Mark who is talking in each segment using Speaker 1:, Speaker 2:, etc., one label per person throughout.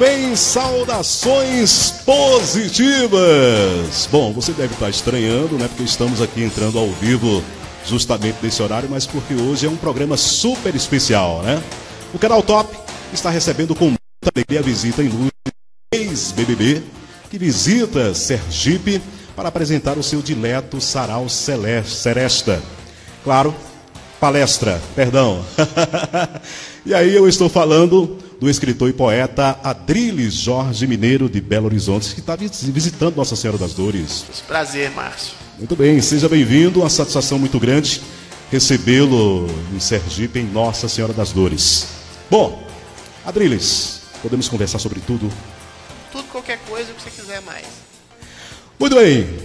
Speaker 1: bem, saudações positivas. Bom, você deve estar estranhando, né? Porque estamos aqui entrando ao vivo justamente nesse horário, mas porque hoje é um programa super especial, né? O Canal Top está recebendo com muita alegria a visita ilustre ex-BBB, que visita Sergipe para apresentar o seu dileto Sarau Seresta. Claro, palestra, perdão. E aí eu estou falando do escritor e poeta Adriles Jorge Mineiro de Belo Horizonte, que está visitando Nossa Senhora das Dores.
Speaker 2: Prazer, Márcio.
Speaker 1: Muito bem, seja bem-vindo, uma satisfação muito grande recebê-lo em Sergipe, em Nossa Senhora das Dores. Bom, Adriles, podemos conversar sobre tudo?
Speaker 2: Tudo, qualquer coisa, o que você quiser mais.
Speaker 1: Muito bem,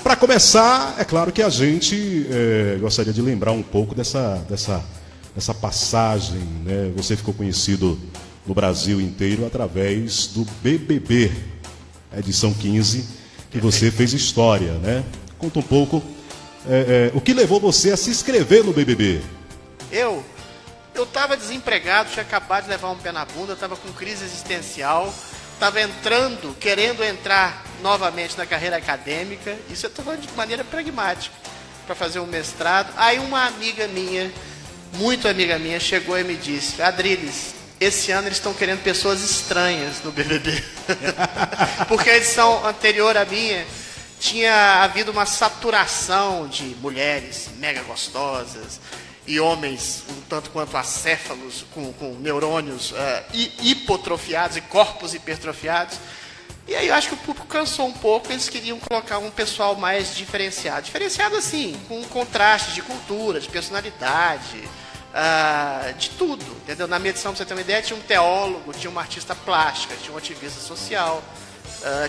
Speaker 1: para começar, é claro que a gente gostaria de lembrar um pouco dessa passagem, né? Você ficou conhecido no Brasil inteiro através do BBB, a edição 15, que você fez história, né? Conta um pouco o que levou você a se inscrever no BBB.
Speaker 2: Eu estava desempregado, tinha acabado de levar um pé na bunda, estava com crise existencial, estava querendo entrar novamente na carreira acadêmica, isso eu estou falando de maneira pragmática, para fazer um mestrado. Aí uma amiga minha, muito amiga minha, chegou e me disse: Adriles, esse ano eles estão querendo pessoas estranhas no BBB. Porque a edição anterior à minha tinha havido uma saturação de mulheres mega gostosas e homens um tanto quanto acéfalos, com neurônios hipotrofiados e corpos hipertrofiados. E aí eu acho que o público cansou um pouco, eles queriam colocar um pessoal mais diferenciado. Diferenciado assim, com contrastes de cultura, de personalidade, de tudo, entendeu? Na minha edição, pra você ter uma ideia, tinha um teólogo, tinha uma artista plástica, tinha um ativista social,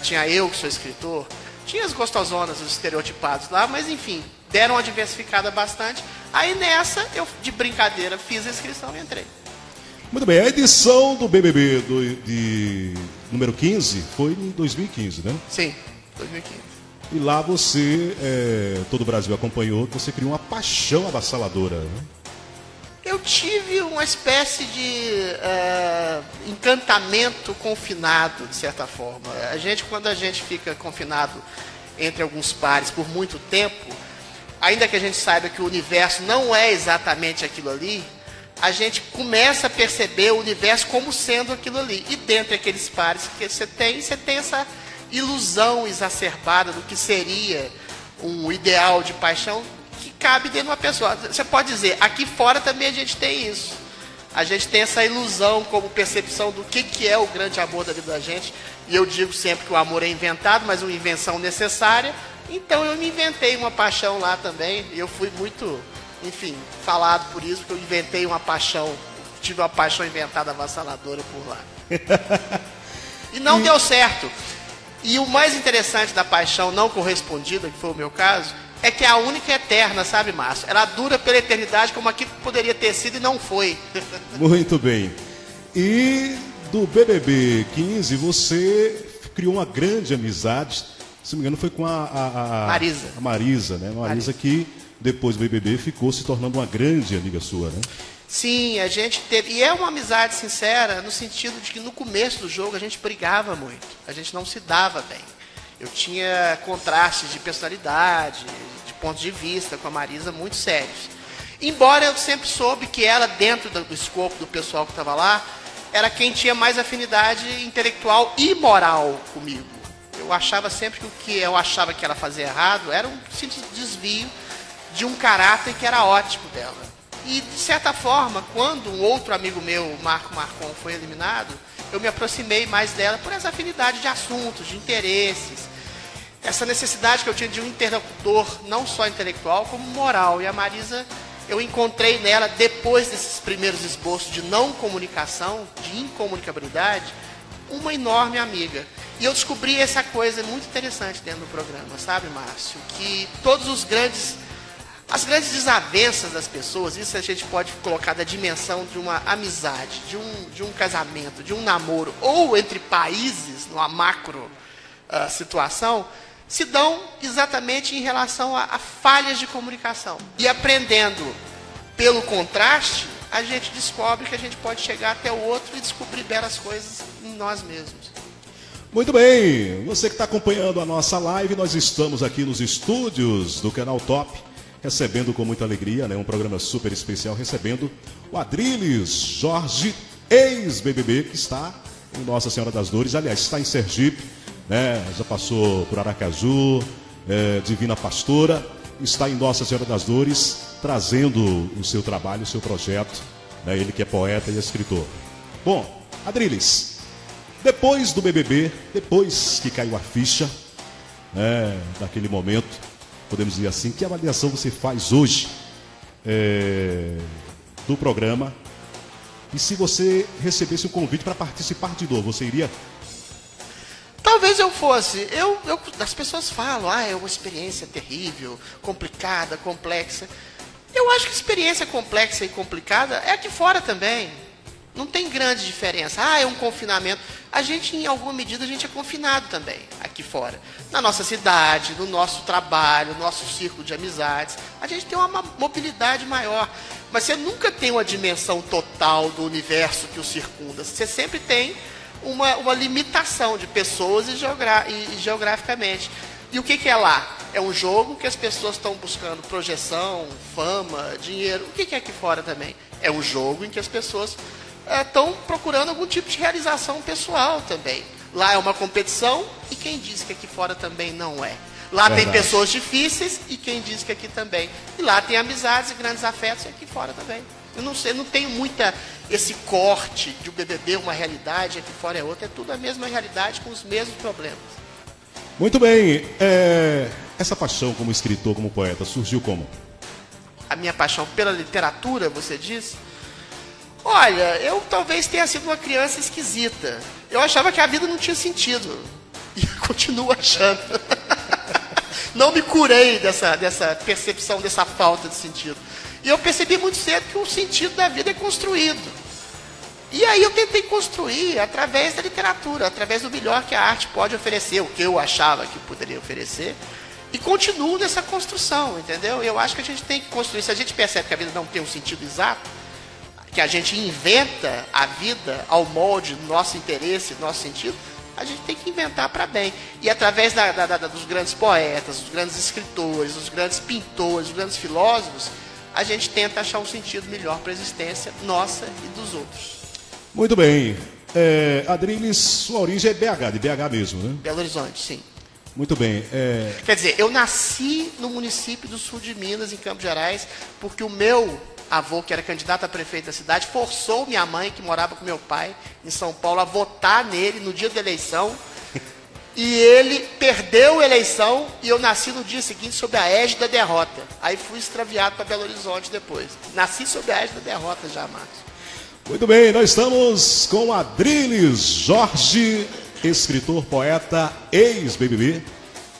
Speaker 2: tinha eu que sou escritor, tinha as gostosonas, os estereotipados lá, mas enfim, deram uma diversificada bastante. Aí nessa, eu de brincadeira fiz a inscrição e entrei.
Speaker 1: Muito bem, a edição do BBB de número 15 foi em 2015, né?
Speaker 2: Sim, 2015.
Speaker 1: E lá você, todo o Brasil acompanhou, que você criou uma paixão avassaladora, né?
Speaker 2: Eu tive uma espécie de encantamento confinado, de certa forma. Quando a gente fica confinado entre alguns pares por muito tempo, ainda que a gente saiba que o universo não é exatamente aquilo ali, a gente começa a perceber o universo como sendo aquilo ali. E dentre aqueles pares que você tem essa ilusão exacerbada do que seria um ideal de paixão que cabe dentro de uma pessoa. Você pode dizer, aqui fora também a gente tem isso. A gente tem essa ilusão como percepção do que é o grande amor da vida da gente. E eu digo sempre que o amor é inventado, mas uma invenção necessária. Então eu me inventei uma paixão lá também. E eu fui muito, enfim, falado por isso, porque eu inventei uma paixão. Tive uma paixão inventada avassaladora por lá. E não deu certo. E o mais interessante da paixão não correspondida, que foi o meu caso, é que é a única eterna, sabe, Márcio? Ela dura pela eternidade, como aquilo poderia ter sido e não foi.
Speaker 1: Muito bem. E do BBB 15, você criou uma grande amizade, se não me engano foi com a
Speaker 2: Marisa.
Speaker 1: A Marisa, né? Marisa que depois do BBB ficou se tornando uma grande amiga sua, né?
Speaker 2: Sim, a gente teve... E é uma amizade sincera, no sentido de que no começo do jogo a gente brigava muito. A gente não se dava bem. Eu tinha contrastes de personalidade, de pontos de vista com a Marisa muito sérios. Embora eu sempre soube que ela, dentro do escopo do pessoal que estava lá, era quem tinha mais afinidade intelectual e moral comigo. Eu achava sempre que o que eu achava que ela fazia errado era um simples desvio de um caráter que era ótimo dela. E, de certa forma, quando um outro amigo meu, o Marco Marcon, foi eliminado, eu me aproximei mais dela por essa afinidade de assuntos, de interesses, essa necessidade que eu tinha de um interlocutor não só intelectual, como moral. E a Marisa, eu encontrei nela, depois desses primeiros esboços de não comunicação, de incomunicabilidade, uma enorme amiga. E eu descobri essa coisa muito interessante dentro do programa, sabe, Márcio? Que as grandes desavenças das pessoas, isso a gente pode colocar da dimensão de uma amizade, de um casamento, de um namoro, ou entre países, numa macro situação, se dão exatamente em relação a falhas de comunicação. E aprendendo pelo contraste, a gente descobre que a gente pode chegar até o outro e descobrir belas coisas em nós mesmos.
Speaker 1: Muito bem, você que está acompanhando a nossa live, nós estamos aqui nos estúdios do Canal Top, recebendo com muita alegria, né, um programa super especial, recebendo o Adriles Jorge, ex-BBB, que está em Nossa Senhora das Dores, aliás, está em Sergipe, né, já passou por Aracaju, Divina Pastora, está em Nossa Senhora das Dores, trazendo o seu trabalho, o seu projeto, né, ele que é poeta e escritor. Bom, Adriles, depois do BBB, depois que caiu a ficha, né, daquele momento, podemos dizer assim, que avaliação você faz hoje do programa? E se você recebesse um convite para participar de novo, você iria?
Speaker 2: Talvez eu fosse. As pessoas falam, é uma experiência terrível, complicada, complexa. Eu acho que experiência complexa e complicada é aqui fora também. Não tem grande diferença. É um confinamento. A gente, em alguma medida, a gente é confinado também, aqui fora. Na nossa cidade, no nosso trabalho, no nosso círculo de amizades. A gente tem uma mobilidade maior. Mas você nunca tem uma dimensão total do universo que o circunda. Você sempre tem uma limitação de pessoas e geograficamente. E o que é lá? É um jogo que as pessoas estão buscando projeção, fama, dinheiro. O que é aqui fora também? É um jogo em que as pessoas estão procurando algum tipo de realização pessoal também. Lá é uma competição e quem diz que aqui fora também não é? Lá tem pessoas difíceis e quem diz que aqui também. E lá tem amizades e grandes afetos e aqui fora também. Eu não sei, não tenho muita esse corte de o BBB uma realidade, aqui fora é outra. É tudo a mesma realidade com os mesmos problemas.
Speaker 1: Muito bem. Essa paixão como escritor, como poeta, surgiu como?
Speaker 2: A minha paixão pela literatura, você diz? Olha, eu talvez tenha sido uma criança esquisita. Eu achava que a vida não tinha sentido. E continuo achando. Não me curei dessa percepção, dessa falta de sentido. E eu percebi muito cedo que o sentido da vida é construído. E aí eu tentei construir através da literatura, através do melhor que a arte pode oferecer, o que eu achava que poderia oferecer. E continuo nessa construção, entendeu? Eu acho que a gente tem que construir. Se a gente percebe que a vida não tem um sentido exato, que a gente inventa a vida ao molde do nosso interesse, do nosso sentido, a gente tem que inventar para bem. E através dos grandes poetas, dos grandes escritores, dos grandes pintores, dos grandes filósofos, a gente tenta achar um sentido melhor para a existência nossa e dos outros.
Speaker 1: Muito bem. Adriles, sua origem é BH, de BH mesmo, né?
Speaker 2: Belo Horizonte, sim.
Speaker 1: Muito bem.
Speaker 2: Quer dizer, eu nasci no município do sul de Minas, em Campos Gerais, porque o meu avô, que era candidato a prefeito da cidade, forçou minha mãe, que morava com meu pai em São Paulo, a votar nele no dia da eleição. E ele perdeu a eleição e eu nasci no dia seguinte sob a égide da derrota. Aí fui extraviado para Belo Horizonte depois. Nasci sob a égide da derrota já, Marcos.
Speaker 1: Muito bem, nós estamos com Adriles Jorge, escritor, poeta, ex-BBB,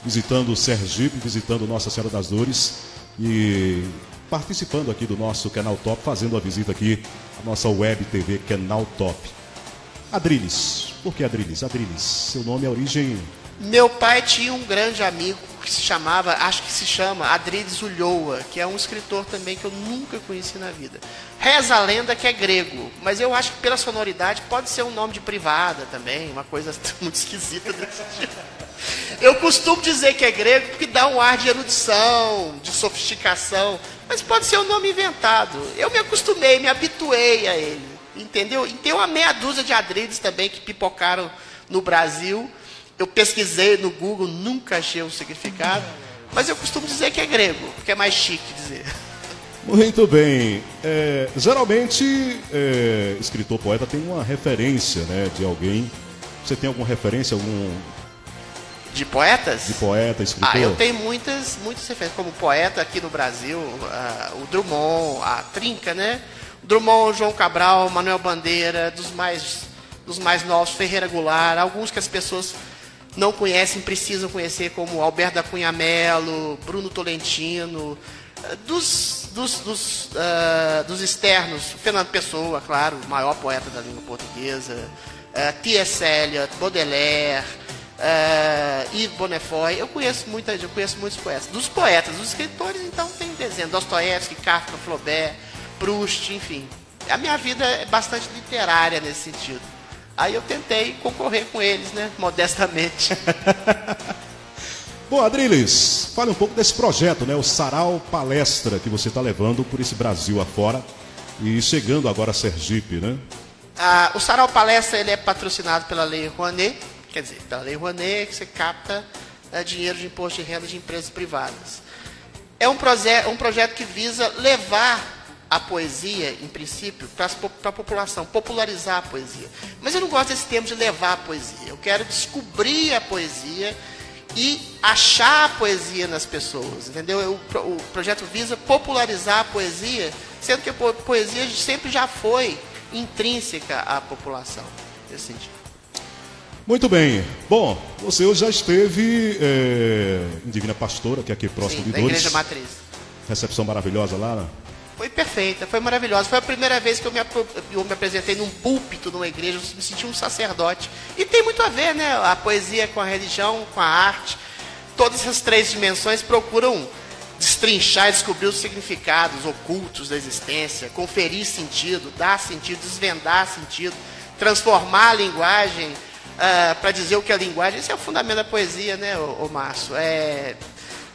Speaker 1: visitando Sergipe, visitando Nossa Senhora das Dores e participando aqui do nosso Canal Top, fazendo a visita aqui à nossa web TV Canal Top. Adriles, por que Adriles? Adriles, seu nome é origem...
Speaker 2: Meu pai tinha um grande amigo que se chamava, acho que se chama Adriles Ulloa, que é um escritor também que eu nunca conheci na vida. Reza a lenda que é grego, mas eu acho que pela sonoridade pode ser um nome de privada também, uma coisa muito esquisita desse tipo. Eu costumo dizer que é grego porque dá um ar de erudição, de sofisticação, mas pode ser um nome inventado. Eu me acostumei, me habituei a ele, entendeu? E tem uma meia dúzia de Adriles também que pipocaram no Brasil. Eu pesquisei no Google, nunca achei um significado, mas eu costumo dizer que é grego, porque é mais chique dizer.
Speaker 1: Muito bem. Geralmente, escritor, poeta tem uma referência, né, de alguém. Você tem alguma referência,
Speaker 2: De poetas?
Speaker 1: De poeta, escritor?
Speaker 2: Eu tenho muitas referências. Como poeta aqui no Brasil, o Drummond, a Trinca, né? Drummond, João Cabral, Manuel Bandeira, dos mais novos, Ferreira Goulart, alguns que as pessoas não conhecem, precisam conhecer, como Alberto da Cunha Mello, Bruno Tolentino, dos externos, Fernando Pessoa, claro, o maior poeta da língua portuguesa, T.S. Eliot, Baudelaire, Yves Bonnefoy. Eu conheço muitos poetas. Dos poetas, dos escritores, então tem desenho, Dostoiévski, Kafka, Flaubert, Proust, enfim. A minha vida é bastante literária nesse sentido. Aí eu tentei concorrer com eles, né, modestamente.
Speaker 1: Bom, Adriles, fale um pouco desse projeto, né, o Sarau Palestra, que você está levando por esse Brasil afora e chegando agora a Sergipe, né?
Speaker 2: O Sarau Palestra, ele é patrocinado pela Lei Rouanet, quer dizer, pela Lei Rouanet, que você capta dinheiro de imposto de renda de empresas privadas. É um projeto que visa levar a poesia, em princípio, para a população, popularizar a poesia. Mas eu não gosto desse termo de levar a poesia. Eu quero descobrir a poesia e achar a poesia nas pessoas, entendeu? O projeto visa popularizar a poesia, sendo que a poesia sempre já foi intrínseca à população, nesse sentido.
Speaker 1: Muito bem. Bom, você hoje já esteve em Divina Pastora, que é aqui próximo de
Speaker 2: da
Speaker 1: Dores.
Speaker 2: Igreja Matriz.
Speaker 1: Recepção maravilhosa lá, né?
Speaker 2: Foi perfeita, foi maravilhosa. Foi a primeira vez que eu me apresentei num púlpito numa igreja, eu me senti um sacerdote. E tem muito a ver, né? A poesia com a religião, com a arte. Todas essas três dimensões procuram destrinchar e descobrir os significados ocultos da existência, conferir sentido, dar sentido, desvendar sentido, transformar a linguagem para dizer o que é a linguagem. Esse é o fundamento da poesia, né, ô Márcio?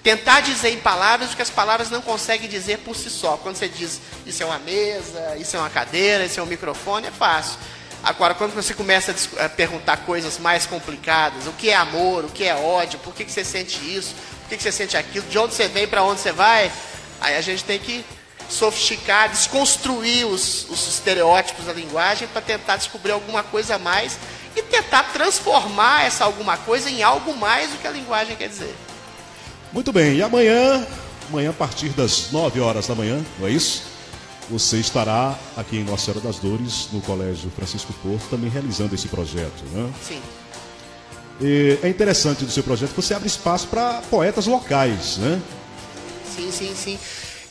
Speaker 2: Tentar dizer em palavras o que as palavras não conseguem dizer por si só. Quando você diz, isso é uma mesa, isso é uma cadeira, isso é um microfone, é fácil. Agora, quando você começa a perguntar coisas mais complicadas, o que é amor, o que é ódio, por que você sente isso, por que você sente aquilo, de onde você vem, para onde você vai, aí a gente tem que sofisticar, desconstruir os estereótipos da linguagem para tentar descobrir alguma coisa a mais e tentar transformar essa alguma coisa em algo mais do que a linguagem quer dizer.
Speaker 1: Muito bem, e amanhã a partir das 9 horas da manhã, não é isso? Você estará aqui em Nossa Senhora das Dores, no Colégio Francisco Porto, também realizando esse projeto, né?
Speaker 2: Sim.
Speaker 1: E é interessante do seu projeto que você abre espaço para poetas locais, né?
Speaker 2: Sim.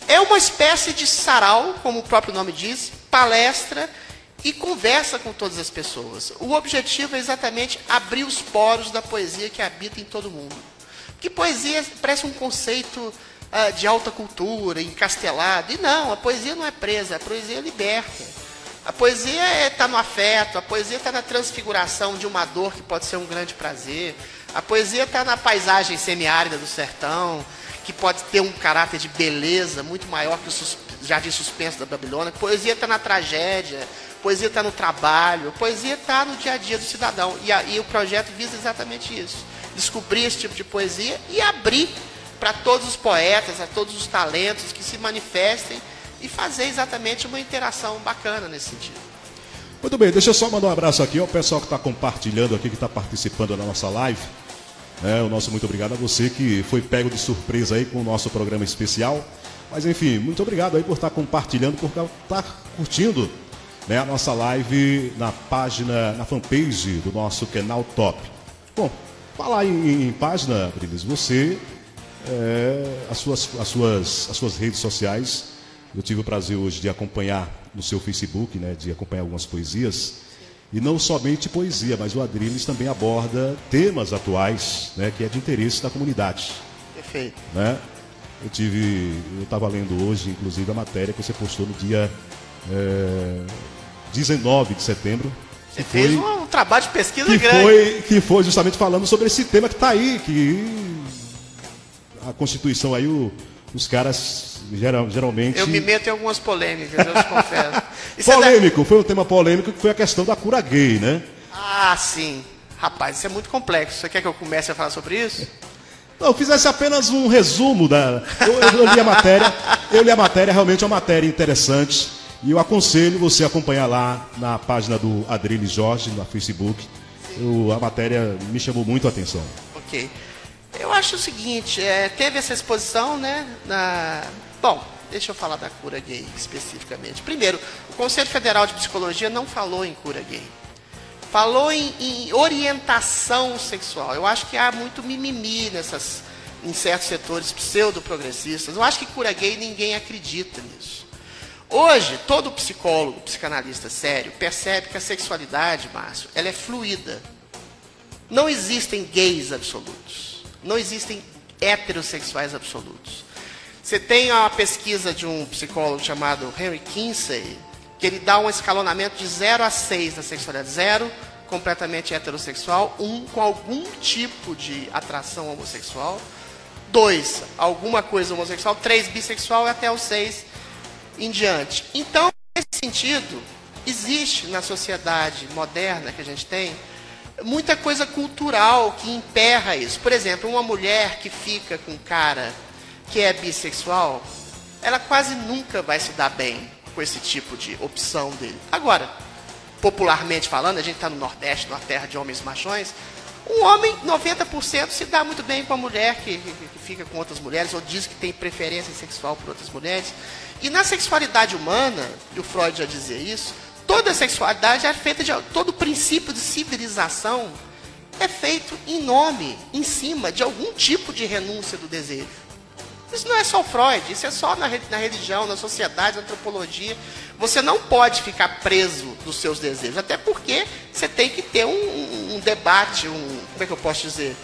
Speaker 2: É uma espécie de sarau, como o próprio nome diz, palestra e conversa com todas as pessoas. O objetivo é exatamente abrir os poros da poesia que habita em todo mundo. Porque poesia parece um conceito de alta cultura, encastelado. E não, a poesia não é presa, a poesia liberta. A poesia está no afeto, a poesia está na transfiguração de uma dor que pode ser um grande prazer. A poesia está na paisagem semiárida do sertão, que pode ter um caráter de beleza muito maior que o jardim suspenso da Babilônia. A poesia está na tragédia, a poesia está no trabalho, a poesia está no dia a dia do cidadão. E o projeto visa exatamente isso. Descobrir esse tipo de poesia e abrir para todos os poetas, a todos os talentos que se manifestem e fazer exatamente uma interação bacana nesse sentido.
Speaker 1: Muito bem, deixa eu só mandar um abraço aqui ao pessoal que está compartilhando aqui, que está participando da nossa live. O nosso muito obrigado a você que foi pego de surpresa aí com o nosso programa especial. Mas enfim, muito obrigado aí por estar compartilhando, por estar curtindo, né, a nossa live na página, na fanpage do nosso canal Top. Bom, falar em página, Adriles, você, as suas redes sociais, eu tive o prazer hoje de acompanhar no seu Facebook, né, de acompanhar algumas poesias, e não somente poesia, mas o Adriles também aborda temas atuais, né, que é de interesse da comunidade.
Speaker 2: Perfeito.
Speaker 1: Né? Eu estava lendo hoje, inclusive, a matéria que você postou no dia 19 de setembro.
Speaker 2: Você fez um trabalho de pesquisa grande.
Speaker 1: Que foi justamente falando sobre esse tema que está aí, que a Constituição aí, os caras geralmente...
Speaker 2: Eu me meto em algumas polêmicas, eu te confesso.
Speaker 1: Polêmico, foi um tema polêmico, que foi a questão da cura gay, né?
Speaker 2: Ah, sim. Rapaz, isso é muito complexo. Você quer que eu comece a falar sobre isso?
Speaker 1: Não, fizesse apenas um resumo da... Eu li a matéria, realmente é uma matéria interessante. E eu aconselho você a acompanhar lá na página do Adriles Jorge, no Facebook. A matéria me chamou muito a atenção.
Speaker 2: Ok. Eu acho o seguinte, teve essa exposição, né? Bom, deixa eu falar da cura gay especificamente. Primeiro, o Conselho Federal de Psicologia não falou em cura gay. Falou em orientação sexual. Eu acho que há muito mimimi em certos setores pseudo-progressistas. Eu acho que cura gay ninguém acredita nisso. Hoje, todo psicólogo, psicanalista sério, percebe que a sexualidade, Márcio, ela é fluida. Não existem gays absolutos. Não existem heterossexuais absolutos. Você tem uma pesquisa de um psicólogo chamado Henry Kinsey, que ele dá um escalonamento de 0 a 6 na sexualidade. 0, completamente heterossexual, 1 com algum tipo de atração homossexual, 2 alguma coisa homossexual, 3 bissexual e até o 6 em diante. Então, nesse sentido, existe na sociedade moderna que a gente tem muita coisa cultural que emperra isso. Por exemplo, uma mulher que fica com um cara que é bissexual, ela quase nunca vai se dar bem com esse tipo de opção dele. Agora, popularmente falando, a gente está no Nordeste, numa terra de homens machões, um homem, 90%, se dá muito bem com a mulher que fica com outras mulheres, ou diz que tem preferência sexual por outras mulheres. E na sexualidade humana, e o Freud já dizia isso, toda a sexualidade é feita de... todo o princípio de civilização é feito em nome, em cima de algum tipo de renúncia do desejo. Isso não é só o Freud, isso é só na religião, na sociedade, na antropologia. Você não pode ficar preso nos seus desejos, até porque você tem que ter um debate, como é que eu posso dizer?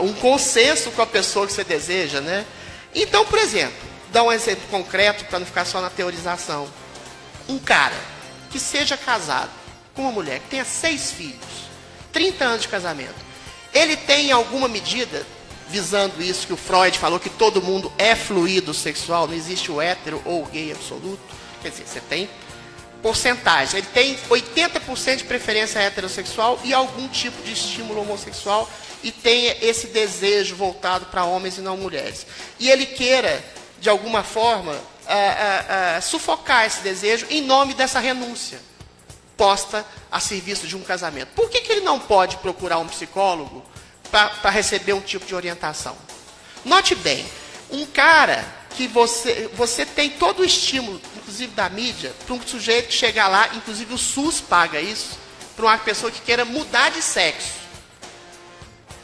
Speaker 2: Um consenso com a pessoa que você deseja, né? Então, por exemplo, dá um exemplo concreto para não ficar só na teorização. Um cara que seja casado com uma mulher que tenha 6 filhos, 30 anos de casamento, ele tem em alguma medida, visando isso que o Freud falou, que todo mundo é fluido sexual, não existe o hétero ou o gay absoluto. Quer dizer, você tem porcentagem. Ele tem 80% de preferência heterossexual e algum tipo de estímulo homossexual e tem esse desejo voltado para homens e não mulheres. E ele queira, de alguma forma, sufocar esse desejo em nome dessa renúncia posta a serviço de um casamento. Por que ele não pode procurar um psicólogo para receber um tipo de orientação? Note bem, um cara que você tem todo o estímulo, inclusive da mídia, para um sujeito chegar lá, inclusive o SUS paga isso, para uma pessoa que queira mudar de sexo.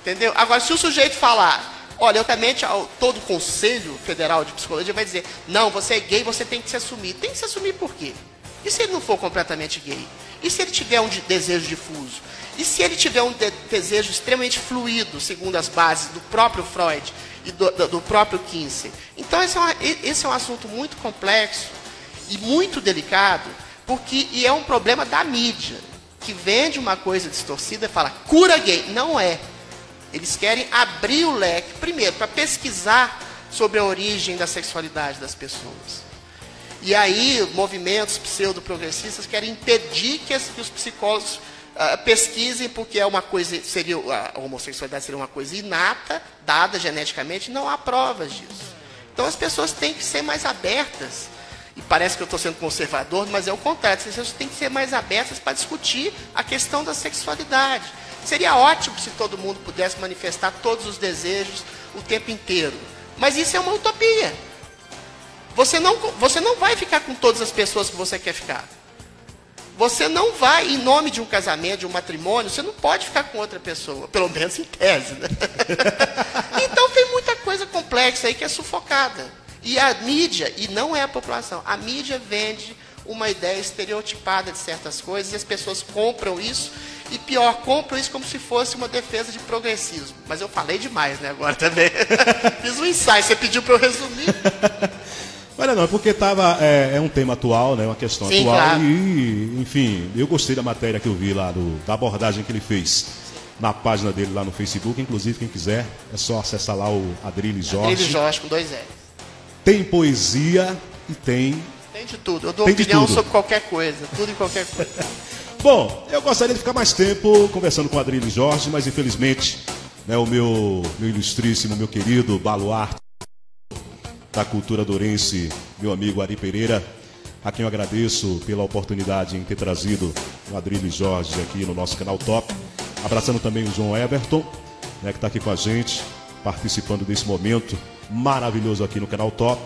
Speaker 2: Entendeu? Agora, se o sujeito falar, olha, eu também, todo o Conselho Federal de Psicologia vai dizer, não, você é gay, você tem que se assumir. Tem que se assumir por quê? E se ele não for completamente gay? E se ele tiver um desejo difuso? E se ele tiver um desejo extremamente fluido, segundo as bases do próprio Freud e do próprio Kinsey? Então, esse é um assunto muito complexo e muito delicado, e é um problema da mídia, que vende uma coisa distorcida e fala, cura gay. Não é. Eles querem abrir o leque, primeiro, para pesquisar sobre a origem da sexualidade das pessoas. E aí, movimentos pseudo-progressistas querem impedir que os psicólogos pesquisem, porque é uma coisa, a homossexualidade seria uma coisa inata, dada geneticamente, não há provas disso. Então as pessoas têm que ser mais abertas, e parece que eu estou sendo conservador, mas é o contrário, as pessoas têm que ser mais abertas para discutir a questão da sexualidade. Seria ótimo se todo mundo pudesse manifestar todos os desejos o tempo inteiro, mas isso é uma utopia. Você não vai ficar com todas as pessoas que você quer ficar. Você não vai, em nome de um casamento, de um matrimônio, você não pode ficar com outra pessoa, pelo menos em tese, né? Então tem muita coisa complexa aí que é sufocada. E a mídia, e não é a população, a mídia vende uma ideia estereotipada de certas coisas e as pessoas compram isso, e pior, compram isso como se fosse uma defesa de progressismo. Mas eu falei demais, né, agora também. Fiz um ensaio, você pediu para eu resumir.
Speaker 1: Olha, não, é porque é um tema atual, né, uma questão
Speaker 2: Sim,
Speaker 1: atual,
Speaker 2: claro.
Speaker 1: E, enfim, eu gostei da matéria que eu vi lá, da abordagem que ele fez na página dele lá no Facebook. Inclusive, quem quiser, é só acessar lá o Adrilles Jorge.
Speaker 2: Adrilles Jorge, com 2 L.
Speaker 1: Tem poesia e tem...
Speaker 2: Tem de tudo, eu dou opinião sobre qualquer coisa, tudo e qualquer coisa.
Speaker 1: Bom, eu gostaria de ficar mais tempo conversando com o Adrilles Jorge, mas infelizmente, né, o meu ilustríssimo, meu querido baluarte da cultura dourense, meu amigo Ari Pereira, a quem eu agradeço pela oportunidade em ter trazido o Adrilles Jorge aqui no nosso canal Top. Abraçando também o João Everton, né, que está aqui com a gente, participando desse momento maravilhoso aqui no canal Top.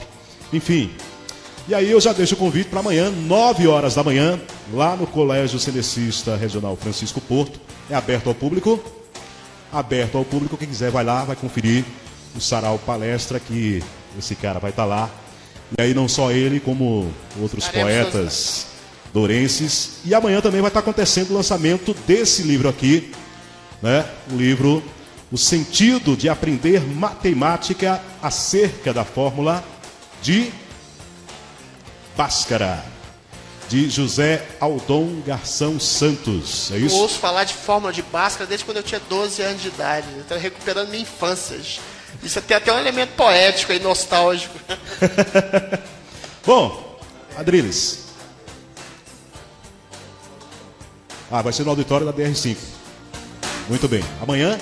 Speaker 1: Enfim, e aí eu já deixo o convite para amanhã, 9 horas da manhã, lá no Colégio Cenecista Regional Francisco Porto. É aberto ao público. Aberto ao público, quem quiser vai lá, vai conferir o sarau palestra que esse cara vai estar lá. E aí não só ele, como outros poetas dourenses. E amanhã também vai estar acontecendo o lançamento desse livro aqui, né? O livro O Sentido de Aprender Matemática acerca da Fórmula de Bhaskara. de José Aldon Garção Santos, é
Speaker 2: Eu
Speaker 1: isso?
Speaker 2: ouço falar de fórmula de Bhaskara desde quando eu tinha 12 anos de idade. Eu estou recuperando minha infância. Isso tem até um elemento poético e nostálgico.
Speaker 1: Bom, Adriles. Vai ser no auditório da DR5. Muito bem. Amanhã,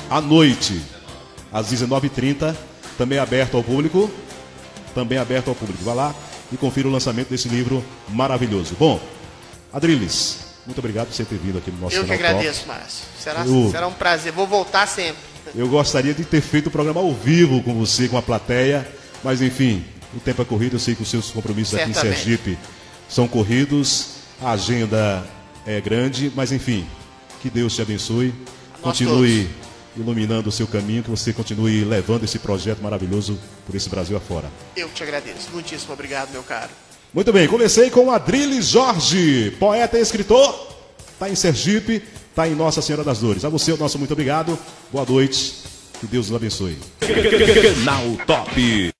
Speaker 1: à noite, às 19h30, também aberto ao público. Também aberto ao público. Vá lá e confira o lançamento desse livro maravilhoso. Bom, Adriles, muito obrigado por você ter vindo aqui no nosso canal.
Speaker 2: Eu que agradeço, Márcio. Será um prazer. Vou voltar sempre.
Speaker 1: Eu gostaria de ter feito o programa ao vivo com você, com a plateia, mas enfim, o tempo é corrido. Eu sei que os seus compromissos aqui em Sergipe são corridos, a agenda é grande, mas enfim, que Deus te abençoe, continue iluminando o seu caminho, que você continue levando esse projeto maravilhoso por esse Brasil afora.
Speaker 2: Eu te agradeço. Muitíssimo obrigado, meu caro.
Speaker 1: Muito bem, comecei com Adriles Jorge, poeta e escritor, está em Sergipe, está em Nossa Senhora das Dores. A você, o nosso muito obrigado, boa noite, que Deus os abençoe.
Speaker 3: Canal Top.